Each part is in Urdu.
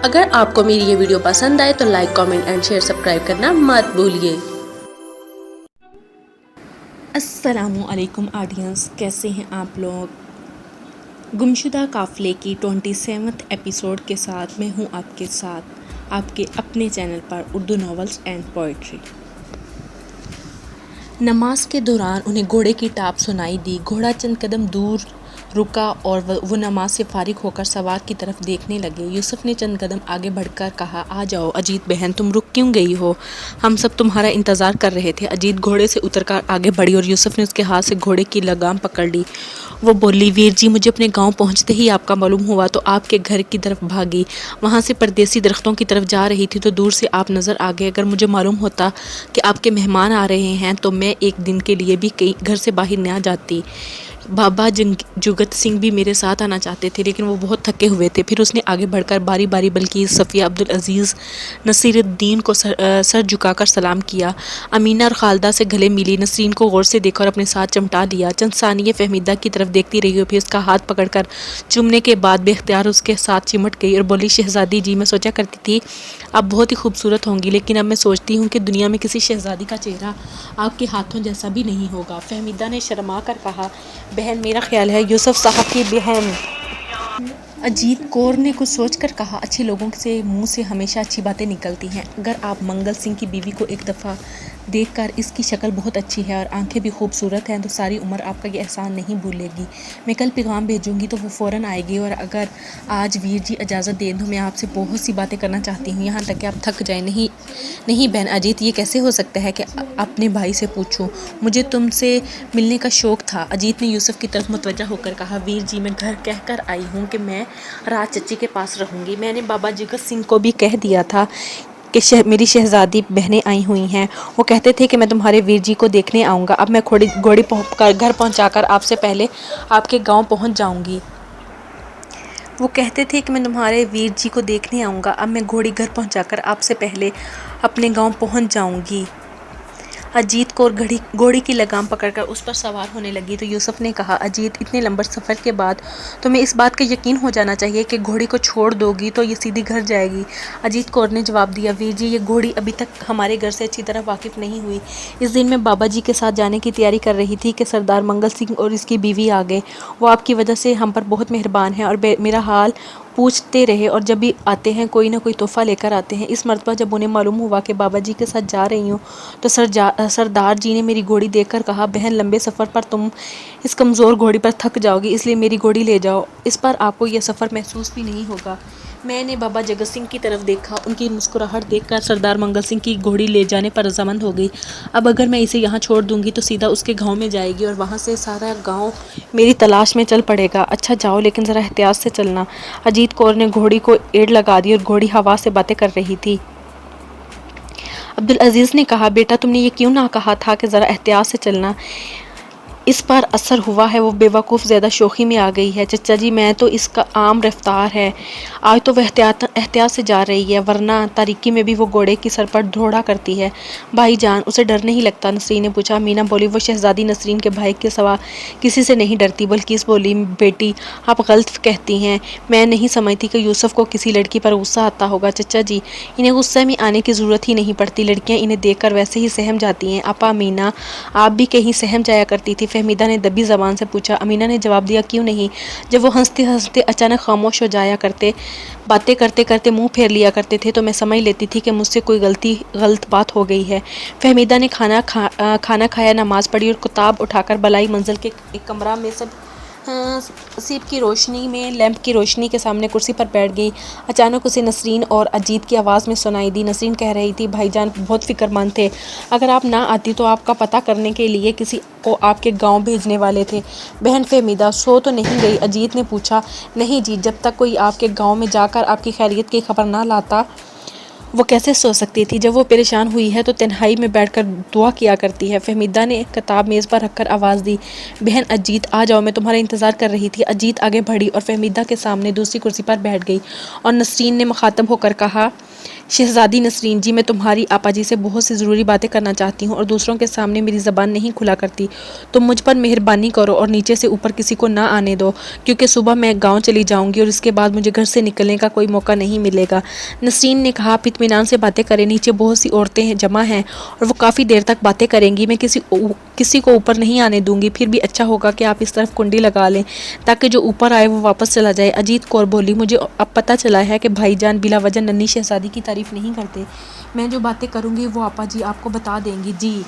اگر آپ کو میری یہ ویڈیو پسند آئے تو like, comment and share, subscribe کرنا مت بھولیے۔ السلام علیکم آڈینس، کیسے ہیں آپ لوگ؟ گمشدہ قافلے کی 27 ایپیسوڈ کے ساتھ میں ہوں آپ کے ساتھ، آپ کے اپنے channel per Urdu novels and poetry. نماز کے دوران انہیں گھوڑے کی ٹاپ سنائی دی۔ گھوڑا چند قدم دور رکا اور وہ نماز سے فارغ ہو کر سوار کی طرف دیکھنے لگے۔ یوسف نے چند قدم آگے بڑھ کر کہا، آ جاؤ اجیت بہن، تم رک کیوں گئی ہو؟ ہم سب تمہارا انتظار کر رہے تھے۔ اجیت گھوڑے سے اتر کر آگے بڑھی اور یوسف نے اس کے ہاتھ سے گھوڑے کی لگام پکڑ لی۔ وہ بولی، ویر جی، مجھے اپنے گاؤں پہنچتے ہی آپ کا معلوم ہوا تو آپ کے گھر کی طرف بھاگی۔ وہاں سے پردیسی درختوں کی طرف جا رہی تھی تو دور سے آپ نظر آ گئے۔ اگر مجھے معلوم ہوتا کہ آپ کے مہمان آ رہے ہیں تو میں ایک دن کے لیے بھی گھر سے باہر نہ جاتی۔ بابا جگت سنگھ بھی میرے ساتھ آنا چاہتے تھے لیکن وہ بہت تھکے ہوئے تھے۔ پھر اس نے آگے بڑھ کر باری باری بلقیس، صفیہ، عبدالعزیز، نصیر الدین کو سر جھکا کر سلام کیا۔ امینہ اور خالدہ سے گلے ملی، نسرین کو غور سے دیکھا اور اپنے ساتھ چمٹا لیا۔ چند ثانیے فہمیدہ کی طرف دیکھتی رہی اور پھر اس کا ہاتھ پکڑ کر چومنے کے بعد بے اختیار اس کے ساتھ چمٹ گئی اور بولی، شہزادی جی، میں سوچا کرتی تھی آپ بہت ہی خوبصورت ہوں گی، لیکن اب میں سوچتی ہوں کہ دنیا میں کسی شہزادی کا چہرہ آپ کے ہاتھوں جیسا بھی نہیں ہوگا۔ فہمیدہ نے شرما کر کہا، بہن، میرا خیال ہے یوسف صاحب کی بہن۔ اجیت کور نے کچھ سوچ کر کہا، اچھے لوگوں سے منہ سے ہمیشہ اچھی باتیں نکلتی ہیں۔ اگر آپ منگل سنگھ کی بیوی کو ایک دفعہ دیکھ کر اس کی شکل بہت اچھی ہے اور آنکھیں بھی خوبصورت ہیں تو ساری عمر آپ کا یہ احسان نہیں بھولے گی۔ میں کل پیغام بھیجوں گی تو وہ فوراً آئے گی، اور اگر آج ویر جی اجازت دیں تو میں آپ سے بہت سی باتیں کرنا چاہتی ہوں، یہاں تک کہ آپ تھک جائیں۔ نہیں بہن اجیت، یہ کیسے ہو سکتا ہے کہ اپنے بھائی سے پوچھوں؟ مجھے تم سے ملنے کا شوق تھا۔ اجیت نے یوسف کی طرف متوجہ ہو کر کہا، ویر جی، میں گھر کہہ کر آئی ہوں کہ میں رات چچی کے پاس رہوں گی۔ میں نے بابا جگت سنگھ کو بھی کہہ دیا تھا کہ میری شہزادی بہنیں آئی ہوئی ہیں۔ وہ کہتے تھے کہ میں تمہارے ویر جی کو دیکھنے آؤں گا۔ اب میں گھوڑی گھر پہنچا کر آپ سے پہلے آپ کے گاؤں پہنچ جاؤں گی۔ وہ کہتے تھے کہ میں تمہارے ویر جی کو دیکھنے آؤں گا۔ اب میں گھوڑی گھر پہنچا کر آپ سے پہلے اپنے گاؤں پہنچ جاؤں گی۔ اجیت کور گھوڑی کی لگام پکڑ کر اس پر سوار ہونے لگی تو یوسف نے کہا، اجیت، اتنے لمبے سفر کے بعد تمہیں اس بات کا یقین ہو جانا چاہیے کہ گھوڑی کو چھوڑ دو گی تو یہ سیدھی گھر جائے گی۔ اجیت کور نے جواب دیا، ویر جی، یہ گھوڑی ابھی تک ہمارے گھر سے اچھی طرح واقف نہیں ہوئی۔ اس دن میں بابا جی کے ساتھ جانے کی تیاری کر رہی تھی کہ سردار منگل سنگھ اور اس کی بیوی آ گئے۔ وہ آپ کی وجہ سے ہم پر بہت مہربان ہیں اور میرا حال پوچھتے رہے اور جب بھی آتے ہیں کوئی نہ کوئی تحفہ لے کر آتے ہیں۔ اس مرتبہ جب انہیں معلوم ہوا کہ بابا جی کے ساتھ جا رہی ہوں تو سردار جی نے میری گھوڑی دیکھ کر کہا، بہن، لمبے سفر پر تم اس کمزور گھوڑی پر تھک جاؤ گی، اس لیے میری گھوڑی لے جاؤ، اس پر آپ کو یہ سفر محسوس بھی نہیں ہوگا۔ میں نے بابا جگت سنگھ کی طرف دیکھا، ان کی مسکراہٹ دیکھ کر سردار منگل سنگھ کی گھوڑی لے جانے پر رضامند ہو گئی۔ اب اگر میں اسے یہاں چھوڑ دوں گی تو سیدھا اس کے گاؤں میں جائے گی اور وہاں سے سارا گاؤں میری تلاش میں چل پڑے گا۔ اچھا جاؤ، لیکن ذرا احتیاط سے چلنا۔ اجیت کور نے گھوڑی کو ایڑ لگا دی اور گھوڑی ہوا سے باتیں کر رہی تھی۔ عبدالعزیز نے کہا، بیٹا، تم نے یہ کیوں نہ کہا تھا کہ ذرا احتیاط سے چلنا؟ اس پر اثر ہوا ہے، وہ بے وقوف زیادہ شوخی میں آ گئی ہے۔ چچا جی، میں تو اس کا عام رفتار ہے، آج تو وہ احتیاط سے جا رہی ہے، ورنہ تاریکی میں بھی وہ گھوڑے کی سر پر دوڑا کرتی ہے۔ بھائی جان، اسے ڈر نہیں لگتا؟ نسرین نے پوچھا۔ مینا بولی، وہ شہزادی نسرین کے بھائی کے سوا کسی سے نہیں ڈرتی۔ بلقیس بولی، بیٹی، آپ غلط کہتی ہیں، میں نہیں سمجھتی کہ یوسف کو کسی لڑکی پر غصہ آتا ہوگا۔ چچا جی، انہیں غصے میں آنے کی ضرورت ہی نہیں پڑتی، لڑکیاں انہیں دیکھ کر ویسے ہی سہم جاتی ہیں۔ اپا امینا، آپ بھی کہیں سہم جایا کرتی تھی؟ فہمیدہ نے دبی زبان سے پوچھا۔ امینا نے جواب دیا، کیوں نہیں، جب وہ ہنستے ہنستے اچانک خاموش ہو جایا کرتے، باتیں کرتے کرتے منہ پھیر لیا کرتے تھے تو میں سمجھ لیتی تھی کہ مجھ سے کوئی غلط بات ہو گئی ہے۔ فہمیدہ نے کھانا کھایا، نماز پڑھی اور کتاب اٹھا کر بالائی منزل کے ایک کمرہ میں سیب کی روشنی میں لیمپ کی روشنی کے سامنے کرسی پر بیٹھ گئی۔ اچانک اسے نسرین اور اجیت کی آواز میں سنائی دی۔ نسرین کہہ رہی تھی، بھائی جان بہت فکر مند تھے، اگر آپ نہ آتی تو آپ کا پتہ کرنے کے لیے کسی کو آپ کے گاؤں بھیجنے والے تھے۔ بہن فہمیدہ سو تو نہیں گئی؟ اجیت نے پوچھا۔ نہیں جی، جب تک کوئی آپ کے گاؤں میں جا کر آپ کی خیریت کی خبر نہ لاتا وہ کیسے سو سکتی تھی؟ جب وہ پریشان ہوئی ہے تو تنہائی میں بیٹھ کر دعا کیا کرتی ہے۔ فہمیدہ نے کتاب میز پر رکھ کر آواز دی، بہن اجیت، آ جاؤ، میں تمہارا انتظار کر رہی تھی۔ اجیت آگے بڑھی اور فہمیدہ کے سامنے دوسری کرسی پر بیٹھ گئی اور نسرین نے مخاطب ہو کر کہا شہزادی نسرین جی، میں تمہاری آپا جی سے بہت سی ضروری باتیں کرنا چاہتی ہوں اور دوسروں کے سامنے میری زبان نہیں کھلا کرتی۔ تم مجھ پر مہربانی کرو اور نیچے سے اوپر کسی کو نہ آنے دو، کیونکہ صبح میں گاؤں چلی جاؤں گی اور اس کے بعد مجھے گھر سے نکلنے کا کوئی موقع نہیں ملے گا۔ نسرین نے کہا، آپ اطمینان سے باتیں کریں، نیچے بہت سی عورتیں جمع ہیں اور وہ کافی دیر تک باتیں کریں گی۔ میں کسی کو اوپر نہیں آنے دوں گی۔ پھر بھی اچھا ہوگا کہ آپ اس طرف کنڈی لگا لیں تاکہ جو اوپر آئے وہ واپس چلا جائے۔ اجیت کور بولی، مجھے اب پتہ چلا ہے کہ بھائی جان بلا وجہ ننھی شہزادی کی تعریف نہیں کرتے۔ میں جو باتیں کروں گی وہ آپا جی آپ کو بتا دیں گی۔ جی،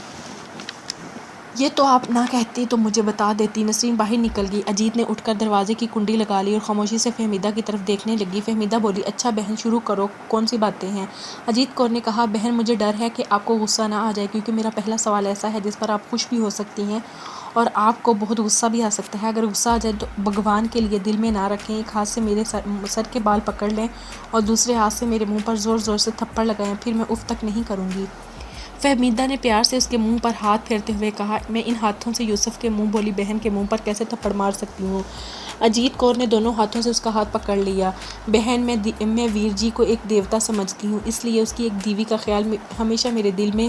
یہ تو آپ نہ کہتی تو مجھے بتا دیتی۔ نسرین باہر نکل گئی۔ اجیت نے اٹھ کر دروازے کی کنڈی لگا لی اور خاموشی سے فہمیدہ کی طرف دیکھنے لگی۔ فہمیدہ بولی، اچھا بہن شروع کرو، کون سی باتیں ہیں؟ اجیت کور نے کہا، بہن مجھے ڈر ہے کہ آپ کو غصہ نہ آ جائے، کیونکہ میرا پہلا سوال ایسا ہے جس پر آپ خوش بھی ہو سکتی ہیں اور آپ کو بہت غصہ بھی آ سکتا ہے۔ اگر غصہ آ جائے تو بھگوان کے لیے دل میں نہ رکھیں، ایک ہاتھ سے میرے سر کے بال پکڑ لیں اور دوسرے ہاتھ سے میرے منہ پر زور زور سے تھپڑ لگائیں، پھر میں اف تک نہیں کروں گی۔ فہمیدہ نے پیار سے اس کے منہ پر ہاتھ پھیرتے ہوئے کہا، میں ان ہاتھوں سے یوسف کے منہ بولی بہن کے منہ پر کیسے تھپڑ مار سکتی ہوں؟ اجیت کور نے دونوں ہاتھوں سے اس کا ہاتھ پکڑ لیا۔ بہن میں ویر جی کو ایک دیوتا سمجھتی ہوں، اس لیے اس کی ایک دیوی کا خیال ہمیشہ میرے دل میں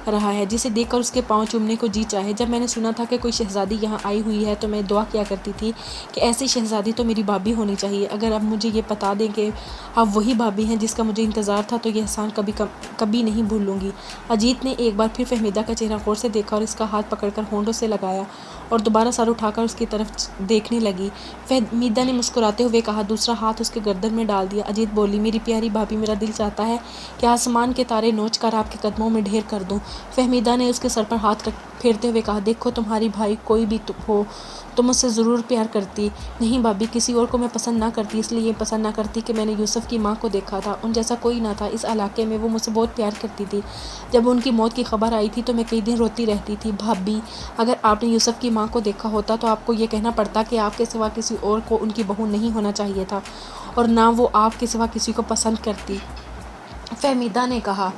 رہا ہے جسے دیکھ کر اس کے پاؤں چومنے کو جی چاہے۔ جب میں نے سنا تھا کہ کوئی شہزادی یہاں آئی ہوئی ہے تو میں دعا کیا کرتی تھی کہ ایسی شہزادی تو میری بھابھی ہونی چاہیے۔ اگر اب مجھے یہ بتا دیں کہ آپ وہی بھابھی ہیں جس کا مجھے انتظار تھا تو یہ احسان کبھی نہیں بھولوں گی۔ اجیت نے ایک بار پھر فہمیدہ کا چہرہ غور سے دیکھا اور اس کا ہاتھ پکڑ کر ہونٹوں سے لگایا اور دوبارہ سر اٹھا کر اس کی طرف دیکھنے لگی۔ فہمیدہ نے مسکراتے ہوئے کہا، دوسرا ہاتھ اس کے گردن میں ڈال دیا۔ اجیت بولی، میری پیاری بھابھی، میرا دل چاہتا ہے کہ آسمان کے تارے نوچ کر آپ کے قدموں میں ڈھیر کر دوں۔ فہمیدہ نے اس کے سر پر ہاتھ پھیرتے ہوئے کہا، دیکھو تمہاری بھائی کوئی بھی ہو تو مجھ سے ضرور پیار کرتی۔ نہیں بھابھی، کسی اور کو میں پسند نہ کرتی، اس لیے یہ پسند نہ کرتی کہ میں نے یوسف کی ماں کو دیکھا تھا، ان جیسا کوئی نہ تھا اس علاقے میں، وہ مجھ سے بہت پیار کرتی تھی۔ جب ان کی موت کی خبر آئی تھی تو میں کئی دن روتی رہتی تھی۔ بھابھی، اگر آپ نے یوسف کی ماں کو دیکھا ہوتا تو آپ کو یہ کہنا پڑتا کہ آپ کے سوا کسی اور کو ان کی بہو نہیں ہونا چاہیے تھا اور نہ وہ آپ کے سوا کسی کو پسند کرتی۔ فہمیدہ نے کہا،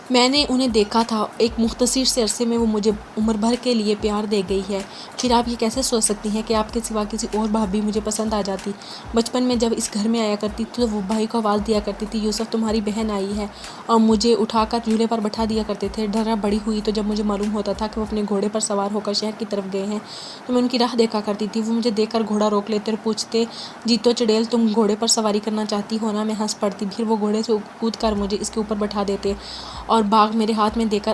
میں نے انہیں دیکھا تھا، ایک مختصر سے عرصے میں وہ مجھے عمر بھر کے لیے پیار دے گئی ہے، پھر آپ یہ کیسے سوچ سکتی ہیں کہ آپ کے سوا کسی اور بھابھی مجھے پسند آ جاتی؟ بچپن میں جب اس گھر میں آیا کرتی تھی تو وہ بھائی کو آواز دیا کرتی تھی، یوسف تمہاری بہن آئی ہے، اور مجھے اٹھا کر جھولے پر بٹھا دیا کرتے تھے۔ ڈھرا بڑی ہوئی تو جب مجھے معلوم ہوتا تھا کہ وہ اپنے گھوڑے پر سوار ہو کر شہر کی طرف گئے ہیں تو میں ان کی راہ دیکھا کرتی تھی۔ وہ مجھے دیکھ کر گھوڑا روک لیتے اور پوچھتے، جیتو چڑیل تم گھوڑے پر سواری کرنا چاہتی ہو نا؟ میں ہنس پڑتی، پھر وہ گھوڑے سے کود کر مجھے اس کے اوپر بٹھا دیتے اور باغ میرے ہاتھ میں دے کر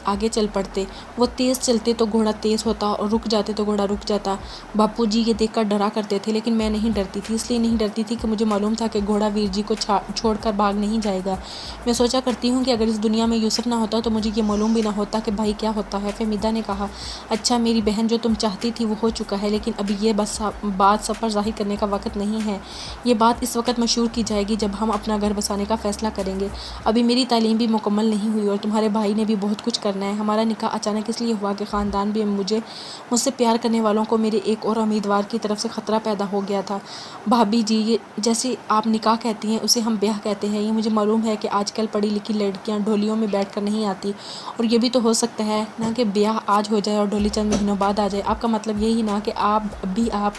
آگے چل پڑتے۔ وہ تیز چلتے تو گھوڑا تیز ہوتا اور رک جاتے تو گھوڑا رک جاتا۔ باپو جی یہ دیکھ کر ڈرا کرتے تھے، لیکن میں نہیں ڈرتی تھی، اس لیے نہیں ڈرتی تھی کہ مجھے معلوم تھا کہ گھوڑا ویر جی کو چھوڑ کر بھاگ نہیں جائے گا۔ میں سوچا کرتی ہوں کہ اگر اس دنیا میں یوسف نہ ہوتا تو مجھے یہ معلوم بھی نہ ہوتا کہ بھائی کیا ہوتا ہے۔ فہمیدہ نے کہا، اچھا میری بہن، جو تم چاہتی تھی وہ ہو چکا ہے، لیکن ابھی یہ بات سب پر ظاہر کرنے کا وقت نہیں ہے۔ یہ بات اس وقت مشہور کی جائے گی جب ہم اپنا گھر بسانے کا فیصلہ کریں گے۔ ابھی میری تعلیم بھی مکمل نہیں ہوئی اور تمہارے بھائی نے بھی بہت کچھ کرنا ہے۔ ہمارا نکاح اچانک اس لیے ہوا کہ خاندان میں مجھ سے پیار کرنے والوں کو میرے ایک اور امیدوار کی طرف سے خطرہ پیدا ہو گیا تھا۔ بھابھی جی، یہ جیسے آپ نکاح کہتی ہیں اسے ہم بیاہ کہتے ہیں۔ یہ مجھے معلوم ہے کہ آج کل پڑھی لکھی لڑکیاں ڈھولیوں میں بیٹھ کر نہیں آتی، اور یہ بھی تو ہو سکتا ہے نا کہ بیاہ آج ہو جائے اور ڈھولی چند مہینوں بعد آ جائے۔ آپ کا مطلب یہی نا کہ آپ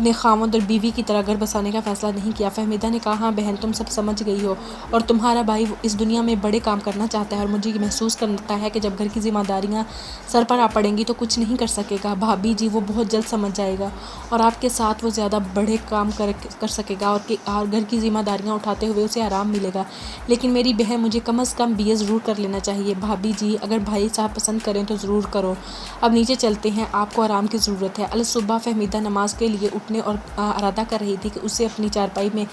نے خاوند اور بیوی کی طرح گھر بسانے کا فیصلہ نہیں کیا؟ فہمیدہ نے کہا، ہاں بہن، تم سب سمجھ گئی ہو، اور تمہارا بھائی اس دنیا میں بڑے کام کرنا چاہتا ہے اور مجھے یہ محسوس کرتا ہے کہ جب گھر کی ذمہ داریاں سر پر آ پڑیں گی تو کچھ نہیں کر سکے گا۔ بھابھی جی، وہ بہت جلد سمجھ جائے گا اور آپ کے ساتھ وہ زیادہ بڑے کام کر سکے گا اور گھر کی ذمہ داریاں اٹھاتے ہوئے اسے آرام ملے گا۔ لیکن میری بہن، مجھے کم از کم BA ضرور کر لینا چاہیے۔ بھابھی جی، اگر بھائی صاحب پسند کریں تو ضرور کرو۔ اب نیچے چلتے ہیں، آپ کو آرام کی ضرورت ہے۔ الصبح فہمیدہ نماز کے لیے اٹھنے اور ارادہ کر رہی تھی کہ اسے اپنی چارپائی میں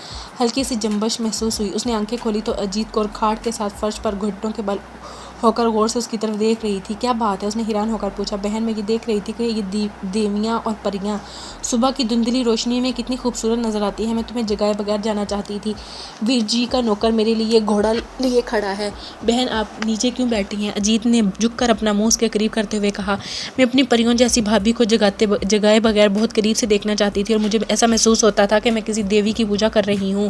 ہلکی سی جنبش محسوس ہوئی۔ اس نے آنکھیں کھولی تو اجیت کور کھاٹ کے ساتھ فرش پر گھٹنوں کے بل ہو کر غور سے اس کی طرف دیکھ رہی تھی۔ کیا بات ہے؟ اس نے حیران ہو کر پوچھا۔ بہن، میں یہ دیکھ رہی تھی کہ یہ دیویاں اور پریاں صبح کی دھندلی روشنی میں کتنی خوبصورت نظر آتی ہیں۔ میں تمہیں جگائے بغیر جانا چاہتی تھی۔ ویر جی کا نوکر میرے لیے گھوڑا لیے کھڑا ہے۔ بہن، آپ نیچے کیوں بیٹھی ہیں؟ اجیت نے جھک کر اپنا منہ اس کے قریب کرتے ہوئے کہا، میں اپنی پریوں جیسی بھابھی کو جگائے بغیر بہت قریب سے دیکھنا چاہتی تھی اور مجھے ایسا محسوس ہوتا تھا کہ میں کسی دیوی کی پوجا کر رہی ہوں۔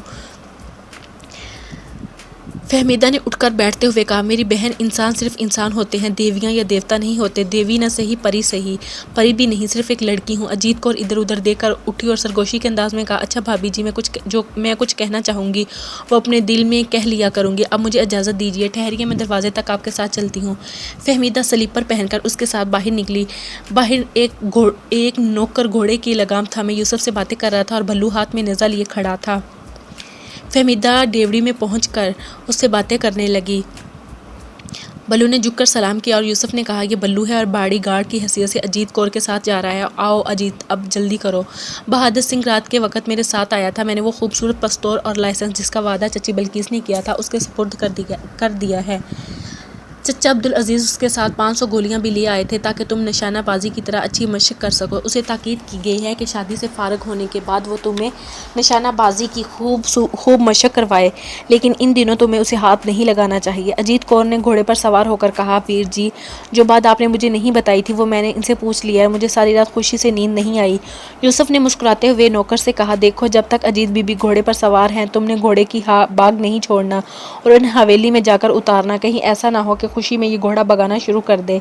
فہمیدہ نے اٹھ کر بیٹھتے ہوئے کہا، میری بہن، انسان صرف انسان ہوتے ہیں، دیویاں یا دیوتا نہیں ہوتے۔ دیوی نہ صحیح، پری بھی نہیں، صرف ایک لڑکی ہوں۔ اجیت کور ادھر ادھر دیکھ کر اٹھی اور سرگوشی کے انداز میں کہا، اچھا بھابی جی، میں کچھ کہنا چاہوں گی وہ اپنے دل میں کہہ لیا کروں گی، اب مجھے اجازت دیجیے، ٹھہریے، میں دروازے تک آپ کے ساتھ چلتی ہوں۔ فہمیدہ سلیپر پہن کر اس کے ساتھ باہر نکلی۔ باہر ایک نوکر گھوڑے کی لگام تھامے یوسف سے باتیں کر رہا تھا اور بھلو ہاتھ میں نیزہ لیے کھڑا تھا۔ فہمیدہ ڈیوڑی میں پہنچ کر اس سے باتیں کرنے لگی۔ بھلو نے جھک کر سلام کیا اور یوسف نے کہا، یہ بھلو ہے اور باڈی گارڈ کی حیثیت سے اجیت کور کے ساتھ جا رہا ہے۔ آؤ اجیت، اب جلدی کرو۔ بہادر سنگھ رات کے وقت میرے ساتھ آیا تھا، میں نے وہ خوبصورت پستول اور لائسنس جس کا وعدہ چچی بلقیس نے کیا تھا اس کے سپرد کر دیا ہے۔ چچا عبدالعزیز اس کے ساتھ 500 گولیاں بھی لے آئے تھے تاکہ تم نشانہ بازی کی طرح اچھی مشق کر سکو۔ اسے تاکید کی گئی ہے کہ شادی سے فارغ ہونے کے بعد وہ تمہیں نشانہ بازی کی خوب مشق کروائے، لیکن ان دنوں تمہیں اسے ہاتھ نہیں لگانا چاہیے۔ اجیت کور نے گھوڑے پر سوار ہو کر کہا، ویر جی، جو بات آپ نے مجھے نہیں بتائی تھی وہ میں نے ان سے پوچھ لی ہے، مجھے ساری رات خوشی سے نیند نہیں آئی۔ یوسف نے مسکراتے ہوئے نوکر سے کہا، دیکھو، جب تک اجیت بی بی گھوڑے پر سوار ہیں تم نے گھوڑے کی باگ نہیں چھوڑنا اور انہیں حویلی میں جا کر اتارنا، کہیں ایسا نہ ہو کہ خوشی میں یہ گھوڑا بھگانا شروع کر دے۔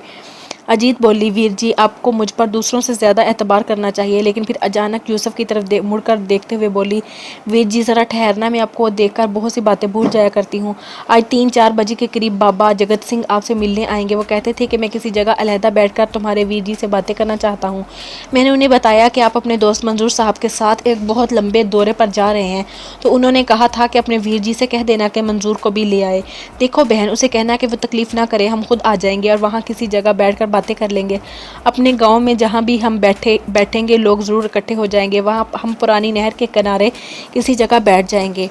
اجیت بولی، ویر جی، آپ کو مجھ پر دوسروں سے زیادہ اعتبار کرنا چاہیے، لیکن پھر اچانک یوسف کی طرف مڑ کر دیکھتے ہوئے بولی، ویر جی ذرا ٹھہرنا، میں آپ کو دیکھ کر بہت سی باتیں بھول جایا کرتی ہوں۔ آج 3-4 بجے کے قریب بابا جگت سنگھ آپ سے ملنے آئیں گے، وہ کہتے تھے کہ میں کسی جگہ علیحدہ بیٹھ کر تمہارے ویر جی سے باتیں کرنا چاہتا ہوں۔ میں نے انہیں بتایا کہ آپ اپنے دوست منظور صاحب کے ساتھ ایک بہت لمبے دورے پر جا رہے ہیں، تو انہوں نے کہا تھا کہ اپنے ویر جی سے کہہ دینا کہ منظور کو بھی لے آئے۔ دیکھو بہن، اسے کہنا کہ وہ تکلیف نہ کرے، ہم خود آ جائیں گے اور وہاں کسی جگہ بیٹھ کر باتیں کر لیں گے۔ اپنے گاؤں میں جہاں بھی ہم بیٹھیں گے لوگ ضرور اکٹھے ہو جائیں گے، وہاں ہم پرانی نہر کے کنارے کسی جگہ بیٹھ جائیں گے۔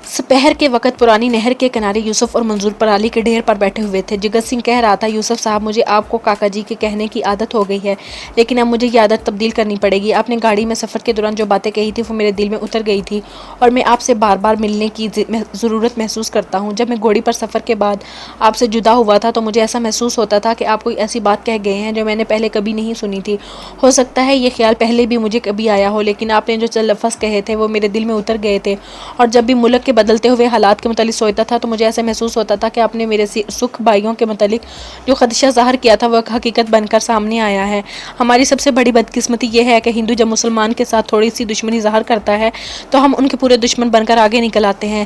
سپہر کے وقت پرانی نہر کے کنارے یوسف اور منظور پرالی کے ڈھیر پر بیٹھے ہوئے تھے۔ جگت سنگھ کہہ رہا تھا، یوسف صاحب، مجھے آپ کو کاکا جی کے کہنے کی عادت ہو گئی ہے، لیکن اب مجھے یہ عادت تبدیل کرنی پڑے گی۔ آپ نے گاڑی میں سفر کے دوران جو باتیں کہی تھی وہ میرے دل میں اتر گئی تھی اور میں آپ سے بار بار ملنے کی ضرورت محسوس کرتا ہوں۔ جب میں گھوڑی پر سفر کے بعد آپ سے جدا ہوا تھا تو مجھے ایسا محسوس ہوتا تھا کہ آپ کوئی ایسی بات کہہ گئے ہیں جو میں نے پہلے کبھی نہیں سنی تھی۔ ہو سکتا ہے یہ خیال پہلے بھی مجھے کبھی آیا ہو، لیکن آپ نے جو چند لفظ کہے تھے وہ میرے دل میں اتر گئے تھے، اور جب بھی ملک کے بدلتے ہوئے حالات کے متعلق سوچتا تھا تو مجھے ایسا محسوس ہوتا تھا کہ آپ نے میرے سکھ بھائیوں کے متعلق جو خدشہ ظاہر کیا تھا وہ ایک حقیقت بن کر سامنے آیا ہے۔ ہماری سب سے بڑی بدقسمتی یہ ہے کہ ہندو جب مسلمان کے ساتھ تھوڑی سی دشمنی ظاہر کرتا ہے تو ہم ان کے پورے دشمن بن کر آگے نکل آتے ہیں۔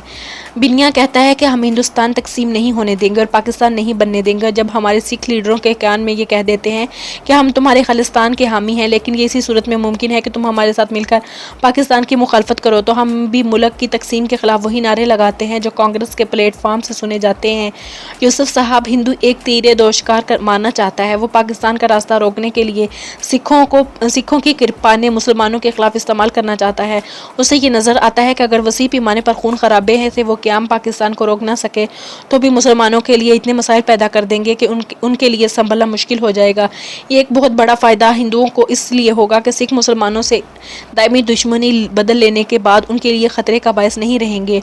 بنیا کہتا ہے کہ ہم ہندوستان تقسیم نہیں ہونے دیں گے اور پاکستان نہیں بننے دیں گے۔ جب ہمارے سکھ لیڈروں کے کان میں یہ کہہ دیتے ہیں کہ ہم تمہارے خالصتان کے حامی ہیں، لیکن یہ اسی صورت میں ممکن ہے کہ تم ہمارے ساتھ مل کر پاکستان کی مخالفت کرو، تو ہم بھی ملک کی تقسیم کے خلاف وہی نعرے لگاتے ہیں جو کانگریس کے پلیٹ فارم سے سنے جاتے ہیں۔ یوسف صاحب، ہندو ایک تیر دوشکار ماننا چاہتا ہے، وہ پاکستان کا راستہ روکنے کے لیے سکھوں کی کرپانیں مسلمانوں کے خلاف استعمال کرنا چاہتا ہے۔ اسے یہ نظر آتا ہے کہ اگر وسیع پیمانے پر خون خرابے سے وہ قیام پاکستان کو روک نہ سکے تو بھی مسلمانوں کے لیے اتنے مسائل پیدا کر دیں گے کہ ان کے لیے سنبھلنا مشکل ہو جائے گا۔ یہ ایک بہت بڑا فائدہ ہندوؤں کو اس لیے ہوگا کہ سکھ مسلمانوں سے دائمی دشمنی بدل لینے کے بعد ان کے لیے خطرے کا باعث نہیں رہیں گے۔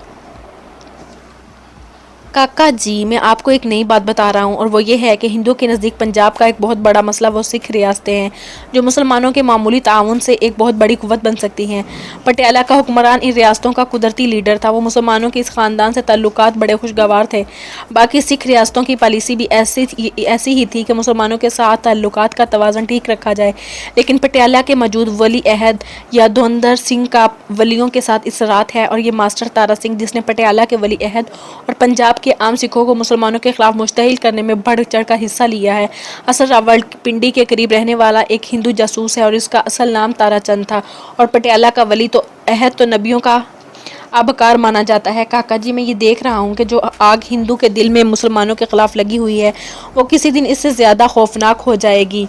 کاکا جی، میں آپ کو ایک نئی بات بتا رہا ہوں، اور وہ یہ ہے کہ ہندوؤں کے نزدیک پنجاب کا ایک بہت بڑا مسئلہ وہ سکھ ریاستیں ہیں جو مسلمانوں کے معمولی تعاون سے ایک بہت بڑی قوت بن سکتی ہیں۔ پٹیالہ کا حکمران ان ریاستوں کا قدرتی لیڈر تھا، وہ مسلمانوں کے اس خاندان سے تعلقات بڑے خوشگوار تھے۔ باقی سکھ ریاستوں کی پالیسی بھی ایسی ہی تھی کہ مسلمانوں کے ساتھ تعلقات کا توازن ٹھیک رکھا جائے، لیکن پٹیالہ کے موجود ولی عہد یا دھوندر سنگھ کا ولیوں کے ساتھ اثرات ہے، اور یہ ماسٹر تارا سنگھ جس نے پٹیالہ کے ولی عہد اور پنجاب کے عام سکھوں کو مسلمانوں کے خلاف مشتعل کرنے میں بڑھ چڑھ کر حصہ لیا ہے۔ اصل راولپنڈی کے قریب رہنے والا ایک ہندو جاسوس ہے اور اس کا اصل نام تارا چند تھا، اور پٹیالہ کا ولی عہد تو نبیوں کا ابکار مانا جاتا ہے۔ کاکا جی، میں یہ دیکھ رہا ہوں کہ جو آگ ہندو کے دل میں مسلمانوں کے خلاف لگی ہوئی ہے وہ کسی دن اس سے زیادہ خوفناک ہو جائے گی۔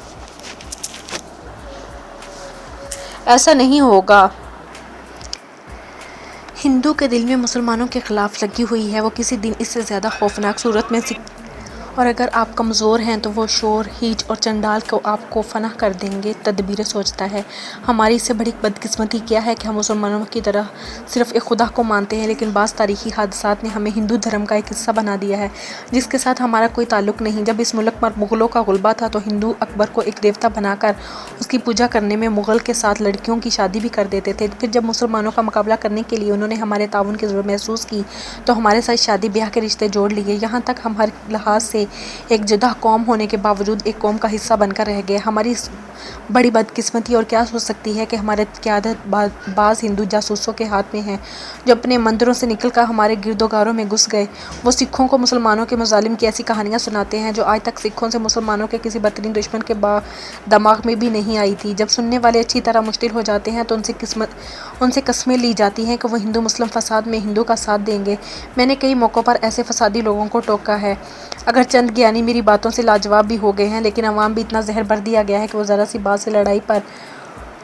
ایسا نہیں ہوگا۔ ہندو کے دل میں مسلمانوں کے خلاف لگی ہوئی ہے وہ کسی دن اس سے زیادہ خوفناک صورت میں اور اگر آپ کمزور ہیں تو وہ شور ہیچ اور چنڈال کو آپ کو فنا کر دیں گے۔ تدبیر سوچتا ہے ہماری اس سے بڑی بدقسمتی کیا ہے کہ ہم مسلمانوں کی طرح صرف ایک خدا کو مانتے ہیں، لیکن بعض تاریخی حادثات نے ہمیں ہندو دھرم کا ایک حصہ بنا دیا ہے جس کے ساتھ ہمارا کوئی تعلق نہیں۔ جب اس ملک پر مغلوں کا غلبہ تھا تو ہندو اکبر کو ایک دیوتا بنا کر اس کی پوجا کرنے میں مغل کے ساتھ لڑکیوں کی شادی بھی کر دیتے تھے۔ پھر جب مسلمانوں کا مقابلہ کرنے کے لیے انہوں نے ہمارے تعاون کی ضرورت محسوس کی تو ہمارے ساتھ شادی بیاہ کے رشتے جوڑ لیے، یہاں تک ہم ہر لحاظ سے ایک جدا قوم ہونے کے باوجود ایک قوم کا حصہ بن کر رہ گئے۔ ہماری اس بڑی بدقسمتی اور کیا ہو سکتی ہے کہ ہمارے قیادت بعض ہندو جاسوسوں کے ہاتھ میں ہے جو اپنے مندروں سے نکل کر ہمارے گرد و گاروں میں گھس گئے۔ وہ سکھوں کو مسلمانوں کے مظالم کی ایسی کہانیاں سناتے ہیں جو آج تک سکھوں سے مسلمانوں کے کسی بدترین دشمن کے دماغ میں بھی نہیں آئی تھی۔ جب سننے والے اچھی طرح مشتعل ہو جاتے ہیں تو ان سے قسمیں لی جاتی ہیں کہ وہ ہندو مسلم فساد میں ہندو کا ساتھ دیں گے۔ میں نے کئی موقعوں پر ایسے فسادی لوگوں کو ٹوکا ہے۔ اگر چند گیانی میری باتوں سے لاجواب بھی ہو گئے ہیں، لیکن عوام بھی اتنا زہر بھر دیا گیا ہے کہ وہ ذرا سی بات سے لڑائی پر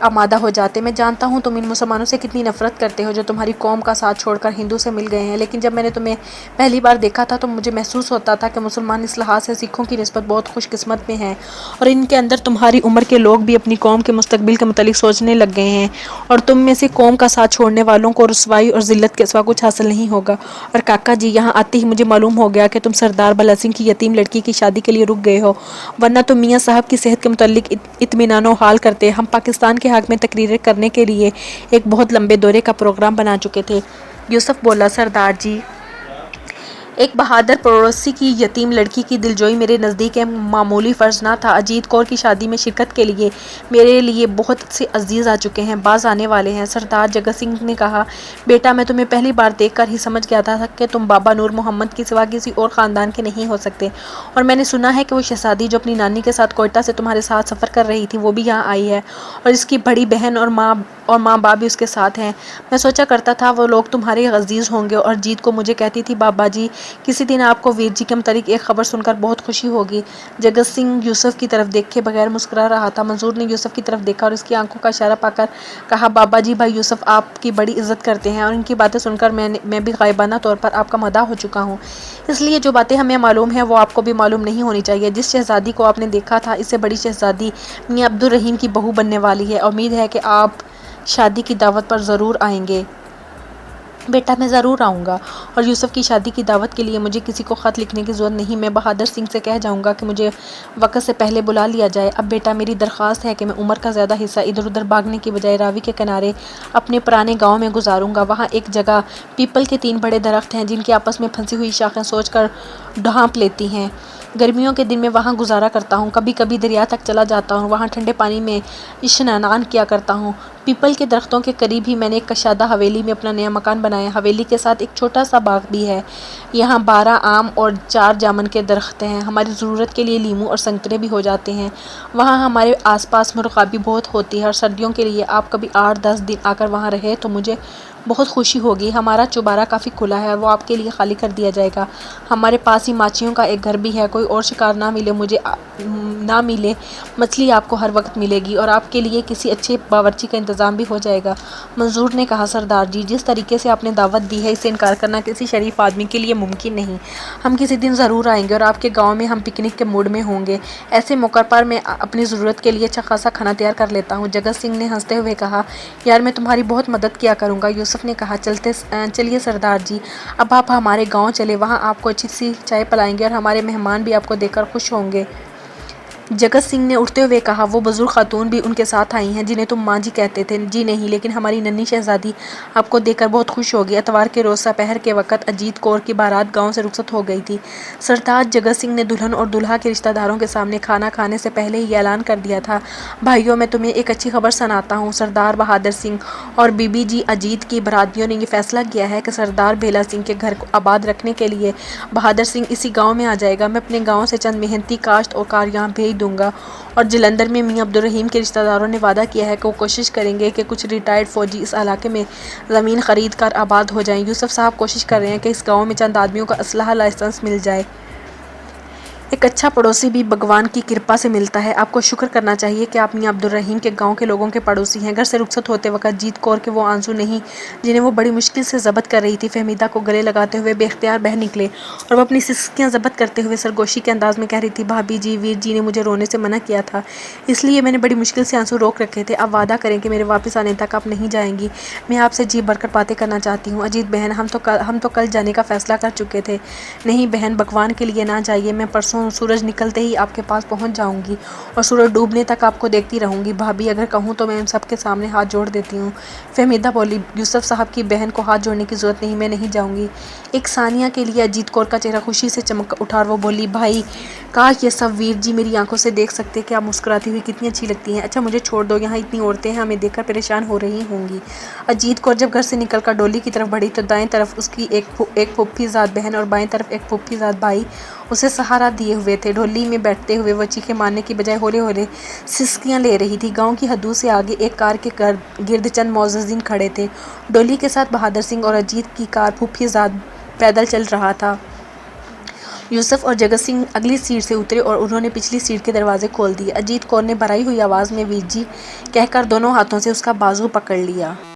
آمادہ ہو جاتے۔ میں جانتا ہوں تم ان مسلمانوں سے کتنی نفرت کرتے ہو جو تمہاری قوم کا ساتھ چھوڑ کر ہندو سے مل گئے ہیں، لیکن جب میں نے تمہیں پہلی بار دیکھا تھا تو مجھے محسوس ہوتا تھا کہ مسلمان اس لحاظ سے سکھوں کی نسبت بہت خوش قسمت میں ہیں اور ان کے اندر تمہاری عمر کے لوگ بھی اپنی قوم کے مستقبل کے متعلق سوچنے لگ گئے ہیں، اور تم میں سے قوم کا ساتھ چھوڑنے والوں کو رسوائی اور ذلت کے سوا کچھ حاصل نہیں ہوگا۔ اور کاکا جی، یہاں آتے ہی مجھے معلوم ہو گیا کہ تم سردار بھلا سنگھ کی یتیم لڑکی کی شادی کے لیے رک گئے ہو، ورنہ تم میاں صاحب کی صحت کے متعلق اطمینان و حال کرتے۔ ہم پاکستان کے حق میں تقریریں کرنے کے لیے ایک بہت لمبے دورے کا پروگرام بنا چکے تھے۔ یوسف بولا، سردار جی، ایک بہادر پڑوسی کی یتیم لڑکی کی دلجوئی میرے نزدیک ایک معمولی فرض نہ تھا۔ اجیت کور کی شادی میں شرکت کے لیے میرے لیے بہت سے عزیز آ چکے ہیں، بعض آنے والے ہیں۔ سردار جگت سنگھ نے کہا، بیٹا، میں تمہیں پہلی بار دیکھ کر ہی سمجھ گیا تھا کہ تم بابا نور محمد کے سوا کسی اور خاندان کے نہیں ہو سکتے، اور میں نے سنا ہے کہ وہ شہزادی جو اپنی نانی کے ساتھ کوئٹہ سے تمہارے ساتھ سفر کر رہی تھی وہ بھی یہاں آئی ہے، اور اس کی بڑی بہن اور ماں باپ بھی اس کے ساتھ ہیں۔ میں سوچا کرتا تھا وہ لوگ تمہارے عزیز ہوں گے، اور جیت کو مجھے کہتی تھی، بابا جی، کسی دن آپ کو ویر جی کے متعلق ایک خبر سن کر بہت خوشی ہوگی۔ جگت سنگھ یوسف کی طرف دیکھے بغیر مسکرا رہا تھا۔ منظور نے یوسف کی طرف دیکھا اور اس کی آنکھوں کا اشارہ پا کر کہا، بابا جی، بھائی یوسف آپ کی بڑی عزت کرتے ہیں، اور ان کی باتیں سن کر میں بھی غائبانہ طور پر آپ کا مداح ہو چکا ہوں، اس لیے جو باتیں ہمیں معلوم ہیں وہ آپ کو بھی معلوم نہیں ہونی چاہیے۔ جس شہزادی کو آپ نے دیکھا تھا، اس سے بڑی شہزادی میاں عبد الرحیم کی بہو بننے والی ہے۔ امید ہے کہ آپ شادی کی دعوت پر ضرور آئیں گے۔ بیٹا، میں ضرور آؤں گا، اور یوسف کی شادی کی دعوت کے لیے مجھے کسی کو خط لکھنے کی ضرورت نہیں۔ میں بہادر سنگھ سے کہہ جاؤں گا کہ مجھے وقت سے پہلے بلا لیا جائے۔ اب بیٹا، میری درخواست ہے کہ میں عمر کا زیادہ حصہ ادھر ادھر بھاگنے کی بجائے راوی کے کنارے اپنے پرانے گاؤں میں گزاروں گا۔ وہاں ایک جگہ پیپل کے 3 بڑے درخت ہیں جن کی آپس میں پھنسی ہوئی شاخیں سوچ کر ڈھانپ لیتی ہیں۔ گرمیوں کے دن میں وہاں گزارا کرتا ہوں، کبھی کبھی دریا تک چلا جاتا ہوں، وہاں ٹھنڈے پانی میں اشنان کیا کرتا ہوں۔ پیپل کے درختوں کے قریب ہی میں نے ایک کشادہ حویلی میں اپنا نیا مکان بنایا۔ حویلی کے ساتھ ایک چھوٹا سا باغ بھی ہے، یہاں 12 آم اور 4 جامن کے درخت ہیں۔ ہماری ضرورت کے لیے لیموں اور سنترے بھی ہو جاتے ہیں۔ وہاں ہمارے آس پاس مرغابی بہت ہوتی ہے، اور سردیوں کے لیے آپ کبھی 8-10 دن آ کر وہاں رہے تو مجھے بہت خوشی ہوگی۔ ہمارا چوبارہ کافی کھلا ہے اور وہ آپ کے لیے خالی کر دیا جائے گا۔ ہمارے پاس ہی ماچھیوں کا ایک گھر بھی ہے، کوئی اور شکار نہ ملے مچھلی آپ کو ہر وقت ملے گی، اور آپ کے لیے کسی اچھے باورچی کا انتظام بھی ہو جائے گا۔ منظور نے کہا، سردار جی، جس طریقے سے آپ نے دعوت دی ہے اس سے انکار کرنا کسی شریف آدمی کے لیے ممکن نہیں۔ ہم کسی دن ضرور آئیں گے اور آپ کے گاؤں میں ہم پکنک کے موڈ میں ہوں گے۔ ایسے موقع پر میں اپنی ضرورت کے لیے اچھا خاصا کھانا تیار کر لیتا ہوں۔ جگت سنگھ نے ہنستے ہوئے کہا، یار میں تمہاری بہت مدد کیا کروں گا۔ یوسف نے کہا، چلیے سردار جی، اب آپ ہمارے گاؤں چلے، وہاں آپ کو اچھی سی چائے پلائیں گے اور ہمارے مہمان بھی آپ کو دیکھ کر خوش ہوں گے۔ جگت سنگھ نے اٹھتے ہوئے کہا، وہ بزرگ خاتون بھی ان کے ساتھ آئی ہیں جنہیں تم ماں جی کہتے تھے؟ جی نہیں، لیکن ہماری ننھی شہزادی آپ کو دیکھ کر بہت خوش ہوگی۔ اتوار کے روز سپہر کے وقت اجیت کور کی بارات گاؤں سے رخصت ہو گئی تھی۔ سردار جگت سنگھ نے دلہن اور دولہا کے رشتہ داروں کے سامنے کھانا کھانے سے پہلے ہی اعلان کر دیا تھا، بھائیو، میں تمہیں ایک اچھی خبر سناتا ہوں۔ سردار بہادر سنگھ اور بی بی جی اجیت کی برادریوں نے یہ فیصلہ کیا ہے کہ سردار بھیلا سنگھ کے گھر کو آباد رکھنے کے لیے بہادر سنگھ اسی گاؤں میں آ جائے گا۔ میں اپنے گاؤں سے چند محنتی کاشت اور کار یہاں بھیج دوں گا، اور جلندر میں میاں عبد الرحیم کے رشتہ داروں نے وعدہ کیا ہے کہ وہ کوشش کریں گے کہ کچھ ریٹائرڈ فوجی اس علاقے میں زمین خرید کر آباد ہو جائیں۔ یوسف صاحب کوشش کر رہے ہیں کہ اس گاؤں میں چند آدمیوں کا اسلحہ لائسنس مل جائے۔ ایک اچھا پڑوسی بھی بھگوان کی کرپا سے ملتا ہے۔ آپ کو شکر کرنا چاہیے کہ آپ میاں عبدالرحیم کے گاؤں کے لوگوں کے پڑوسی ہیں۔ گھر سے رخصت ہوتے وقت جیت کور کے وہ آنسو نہیں جنہیں وہ بڑی مشکل سے ضبط کر رہی تھی، فہمیدہ کو گلے لگاتے ہوئے بے اختیار بہہ نکلے اور وہ اپنی سسکیاں ضبط کرتے ہوئے سرگوشی کے انداز میں کہہ رہی تھی، بھابی جی، ویر جی نے مجھے رونے سے منع کیا تھا، اس لیے میں نے بڑی مشکل سے آنسو روک رکھے تھے۔ آپ وعدہ کریں کہ میرے واپس آنے تک آپ نہیں جائیں گی۔ میں آپ سے جی بھر کر باتیں کرنا چاہتی ہوں۔ اجیت بہن، ہم تو کل جانے کا فیصلہ کر چکے تھے۔ نہیں بہن، بھگوان کے لیے نہ جائیے، میں پرسوں سورج نکلتے ہی آپ کے پاس پہنچ جاؤں گی اور سورج ڈوبنے تک آپ کو دیکھتی رہوں گی۔ بھابی، اگر کہوں تو میں ان سب کے سامنے ہاتھ جوڑ دیتی ہوں۔ فہمیدہ بولی، یوسف صاحب کی بہن کو ہاتھ جوڑنے کی ضرورت نہیں، میں نہیں جاؤں گی۔ ایک ثانیہ کے لیے اجیت کور کا چہرہ خوشی سے چمک اٹھا اور وہ بولی، بھائی، کاش یہ سب ویر جی میری آنکھوں سے دیکھ سکتے کہ آپ مسکراتی ہوئی کتنی اچھی لگتی ہیں۔ اچھا مجھے چھوڑ دو، یہاں اتنی عورتیں ہیں، ہمیں دیکھ کر پریشان ہو رہی ہوں گی۔ اجیت کور جب گھر سے نکل کر ڈولی کی طرف بڑھی تو دائیں طرف اس کی ایک پھوپھی زاد بہن اور بائیں طرف ایک پھوپھی زاد بھائی اسے سہارا دیے ہوئے تھے۔ ڈولی میں بیٹھتے ہوئے وہ چیخیں مارنے کی بجائے ہولے ہولے سسکیاں لے رہی تھی۔ گاؤں کی حدود سے آگے ایک کار کے گرد چند معززین کھڑے تھے۔ ڈولی کے ساتھ بہادر سنگھ اور اجیت کی کار پھوپھی زاد پیدل چل رہا تھا۔ یوسف اور جگت سنگھ اگلی سیٹ سے اترے اور انہوں نے پچھلی سیٹ کے دروازے کھول دیے۔ اجیت کور نے بھرائی ہوئی آواز میں ویر جی کہہ کر دونوں ہاتھوں سے اس کا بازو پکڑ لیا۔